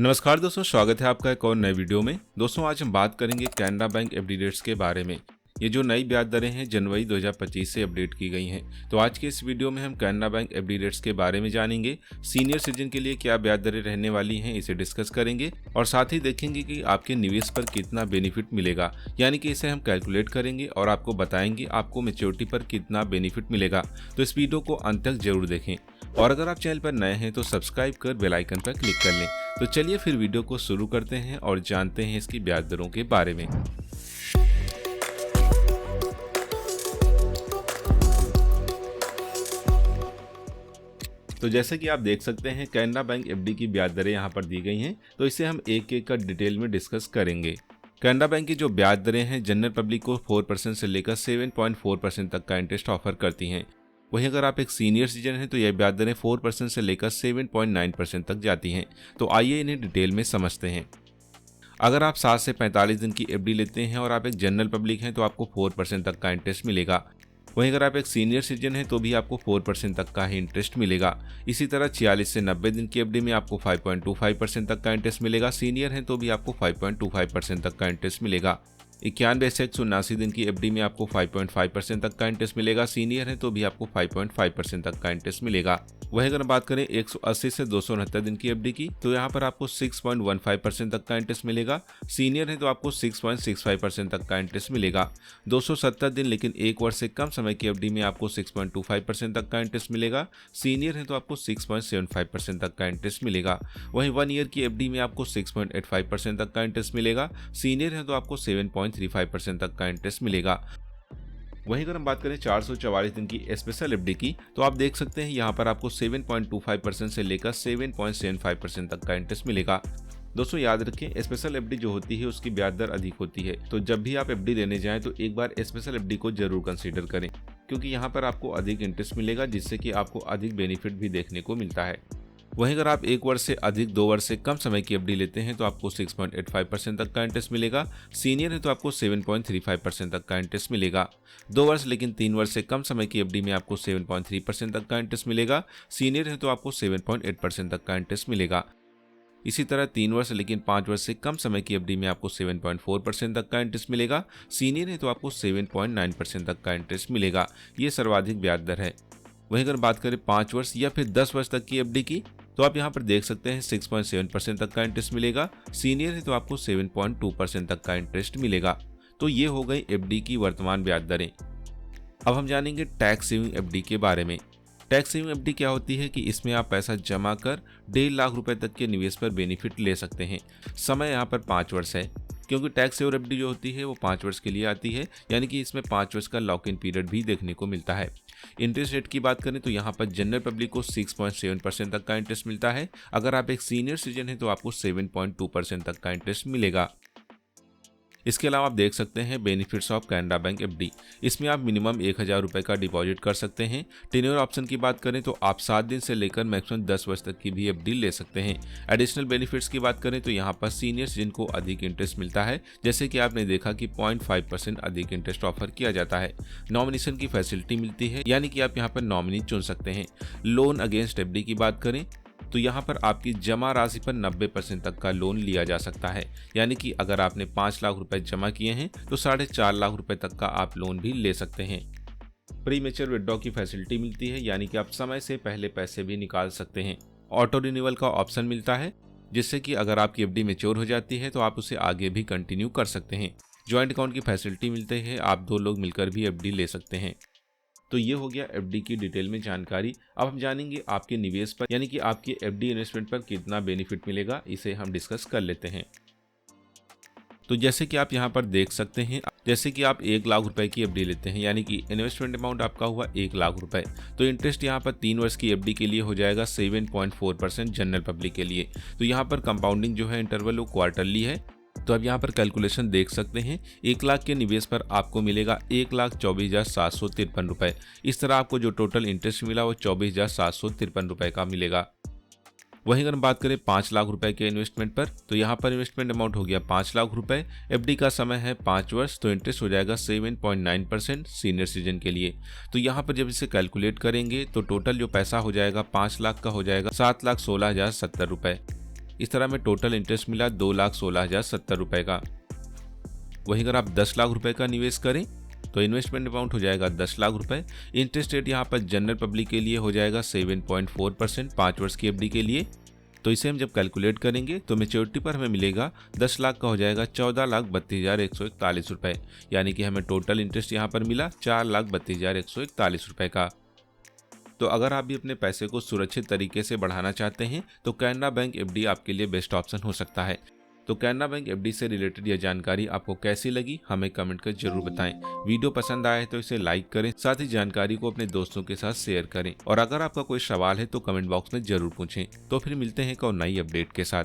नमस्कार दोस्तों, स्वागत है आपका एक और नए वीडियो में। दोस्तों आज हम बात करेंगे कैनरा बैंक एफडी रेट्स के बारे में। ये जो नई ब्याज दरें हैं जनवरी 2025 से अपडेट की गई हैं। तो आज के इस वीडियो में हम कैनरा बैंक एफडी रेट्स के बारे में जानेंगे। सीनियर सिटीजन के लिए क्या ब्याज दरें रहने वाली हैं इसे डिस्कस करेंगे और साथ ही देखेंगे कि आपके निवेश पर कितना बेनिफिट मिलेगा, यानी कि इसे हम कैलकुलेट करेंगे और आपको बताएंगे आपको मैच्योरिटी पर कितना बेनिफिट मिलेगा। तो इस वीडियो को अंत तक जरूर देखें और अगर आप चैनल पर नए हैं तो सब्सक्राइब कर बेल आइकन पर क्लिक कर लें। तो चलिए फिर वीडियो को शुरू करते हैं और जानते हैं इसकी ब्याज दरों के बारे में। तो जैसे कि आप देख सकते हैं कैनरा बैंक एफडी की ब्याज दरें यहाँ पर दी गई हैं, तो इसे हम एक एक का डिटेल में डिस्कस करेंगे। कैनरा बैंक की जो ब्याज दरें हैं जनरल पब्लिक को 4% से लेकर 7.4% तक का इंटरेस्ट ऑफर करती हैं। वहीं अगर आप एक सीनियर सिटीजन हैं तो यह ब्याज दरें 4% से लेकर 7.9% तक जाती हैं। तो आइए इन्हें डिटेल में समझते हैं। अगर आप 7 से 45 दिन की एफडी लेते हैं और आप एक जनरल पब्लिक हैं तो आपको 4% तक का इंटरेस्ट मिलेगा। वहीं अगर आप एक सीनियर सिटीजन हैं तो भी आपको 4% तक का ही इंटरेस्ट मिलेगा। इसी तरह 46 से 90 दिन की एफडी में आपको 5.25% तक का इंटरेस्ट मिलेगा। सीनियर हैं तो भी आपको 5.25% तक का इंटरेस्ट मिलेगा। 91 से 179 दिन की एफडी में आपको 5.5% तक का इंटरेस्ट मिलेगा। सीनियर है तो भी आपको 5.5% तक का इंटरेस्ट मिलेगा। वहीं अगर बात करें 180 से 269 दिन की एफडी की तो यहाँ पर आपको 6.15% तक का इंटरेस्ट मिलेगा। सीनियर है तो आपको 6.65% तक का इंटरेस्ट मिलेगा। 270 दिन लेकिन एक वर्ष से कम समय की एफडी में आपको 6.25% तक का इंटरेस्ट मिलेगा। सीनियर है तो आपको 6.75% तक का इंटरेस्ट मिलेगा। वहीं 1 ईयर की एफडी में आपको 6.85% तक का इंटरेस्ट मिलेगा। सीनियर है तो आपको 7.35% तक का इंटरेस्ट मिलेगा। वहीं अगर हम बात करें 444 दिन की स्पेशल एफडी की तो आप देख सकते हैं यहाँ पर आपको 7.25% से लेकर 7.75% तक का इंटरेस्ट मिलेगा। दोस्तों याद रखें स्पेशल एफडी जो होती है उसकी ब्याज दर अधिक होती है, तो जब भी आप एफडी लेने जाएं तो एक बार स्पेशल एफडी को जरूर कंसीडर करें, क्योंकि यहाँ पर आपको अधिक इंटरेस्ट मिलेगा जिससे कि आपको अधिक बेनिफिट भी देखने को मिलता है। वहीं अगर आप 1 वर्ष से अधिक 2 वर्ष से कम समय की एफडी लेते हैं तो आपको 6.85% तक का इंटरेस्ट मिलेगा। सीनियर है तो आपको 7.35% तक का इंटरेस्ट मिलेगा। 2 वर्ष लेकिन 3 वर्ष से कम समय की एफडी में आपको 7.3% तक का इंटरेस्ट मिलेगा। सीनियर है तो आपको 7.8% तक का इंटरेस्ट मिलेगा। इसी तरह 3 वर्ष लेकिन 5 वर्ष से कम समय की एफडी में आपको 7.4% तक का इंटरेस्ट मिलेगा। सीनियर है तो आपको 7.9% तक का इंटरेस्ट मिलेगा। ये सर्वाधिक ब्याज दर है। वहीं अगर बात करें 5 वर्ष या फिर 10 वर्ष तक की एफडी की तो आप यहाँ पर देख सकते हैं 6.7% तक का इंटरेस्ट मिलेगा। सीनियर है तो आपको 7.2% तक का इंटरेस्ट मिलेगा। तो ये हो गई एफडी की वर्तमान ब्याज दरें। अब हम जानेंगे टैक्स सेविंग एफडी के बारे में। टैक्स सेविंग एफडी क्या होती है कि इसमें आप पैसा जमा कर 1.5 लाख रुपए तक के निवेश पर बेनिफिट ले सकते हैं। समय यहाँ पर 5 वर्ष है, क्योंकि टैक्स सेवर एफडी जो होती है वो 5 वर्ष के लिए आती है, यानी कि इसमें 5 वर्ष का लॉक इन पीरियड भी देखने को मिलता है। इंटरेस्ट रेट की बात करें तो यहाँ पर जनरल पब्लिक को 6.7% तक का इंटरेस्ट मिलता है। अगर आप एक सीनियर सिटीजन हैं तो आपको 7.2% तक का इंटरेस्ट मिलेगा। इसके अलावा आप देख सकते हैं benefits of Canara bank FD. इसमें आप मिनिमम 1000 रुपये का डिपॉजिट कर सकते हैं। टेन्योर ऑप्शन की बात करें तो आप 7 दिन से लेकर मैक्सिमम 10 वर्ष तक की भी एफडी ले सकते हैं। एडिशनल बेनिफिट्स की बात करें तो यहाँ पर सीनियर सिटीजन को अधिक इंटरेस्ट मिलता है, जैसे कि आपने देखा कि 0.5% अधिक इंटरेस्ट ऑफर किया जाता है। नॉमिनेशन की फैसिलिटी मिलती है, यानी कि आप यहाँ पर नॉमिनी चुन सकते हैं। लोन अगेंस्ट एफडी की बात करें तो यहाँ पर आपकी जमा राशि पर 90% तक का लोन लिया जा सकता है, यानी कि अगर आपने 5 लाख रुपए जमा किए हैं तो 4.5 लाख रुपए तक का आप लोन भी ले सकते हैं। प्री मैच्योर विड्रॉ की फैसिलिटी मिलती है, यानी कि आप समय से पहले पैसे भी निकाल सकते हैं। ऑटो रिन्यूअल का ऑप्शन मिलता है, जिससे कि अगर आपकी एफडी मैच्योर हो जाती है तो आप उसे आगे भी कंटिन्यू कर सकते हैं। ज्वाइंट अकाउंट की फैसिलिटी मिलती है, आप 2 लोग मिलकर भी एफडी ले सकते हैं। तो ये हो गया एफडी की डिटेल में जानकारी। अब हम जानेंगे आपके निवेश पर, यानी कि आपके एफडी इन्वेस्टमेंट पर कितना बेनिफिट मिलेगा, इसे हम डिस्कस कर लेते हैं। तो जैसे कि आप यहाँ पर देख सकते हैं, जैसे कि आप 1 लाख रुपए की एफडी लेते हैं, यानी कि इन्वेस्टमेंट अमाउंट आपका हुआ 1 लाख रुपए, तो इंटरेस्ट यहाँ पर 3 वर्ष की एफडी के लिए हो जाएगा 7.4% जनरल पब्लिक के लिए। तो यहाँ पर कंपाउंडिंग जो है इंटरवल वो क्वार्टरली है। तो अब यहाँ पर कैलकुलेशन देख सकते हैं, 1 लाख के निवेश पर आपको मिलेगा 1,24,753 रुपए। इस तरह आपको जो टोटल इंटरेस्ट मिला वो 24,753 रुपए का मिलेगा। वहीं अगर हम बात करें 5 लाख रुपए के इन्वेस्टमेंट पर तो यहाँ पर इन्वेस्टमेंट अमाउंट हो गया 5 लाख रुपए। एफडी का समय है 5 वर्ष, तो इंटरेस्ट हो जाएगा 7.9% सीनियर सिटीजन के लिए। तो यहाँ पर जब इसे कैलकुलेट करेंगे तो टोटल जो पैसा हो जाएगा 5 लाख का हो जाएगा 7,16,070 रुपए। इस तरह में टोटल इंटरेस्ट मिला 2,16,070 रुपए का। वहीं अगर आप 10 लाख रुपए का निवेश करें तो इन्वेस्टमेंट अमाउंट हो जाएगा 10 लाख रुपए। इंटरेस्ट रेट यहाँ पर जनरल पब्लिक के लिए हो जाएगा 7.4% 5 वर्ष की एफडी के लिए। तो इसे हम जब कैलकुलेट करेंगे तो मेच्योरिटी पर हमें मिलेगा 10 लाख का हो जाएगा 14,32,141 रुपए, यानी कि हमें टोटल इंटरेस्ट यहाँ पर मिला 4,32,141 रुपए का। तो अगर आप भी अपने पैसे को सुरक्षित तरीके से बढ़ाना चाहते हैं तो कैनरा बैंक एफडी आपके लिए बेस्ट ऑप्शन हो सकता है। तो कैनरा बैंक एफडी से रिलेटेड यह जानकारी आपको कैसी लगी हमें कमेंट कर जरूर बताएं। वीडियो पसंद आए तो इसे लाइक करें, साथ ही जानकारी को अपने दोस्तों के साथ शेयर करें। और अगर आपका कोई सवाल है तो कमेंट बॉक्स में जरूर पूछें। तो फिर मिलते हैं एक और नई अपडेट के साथ।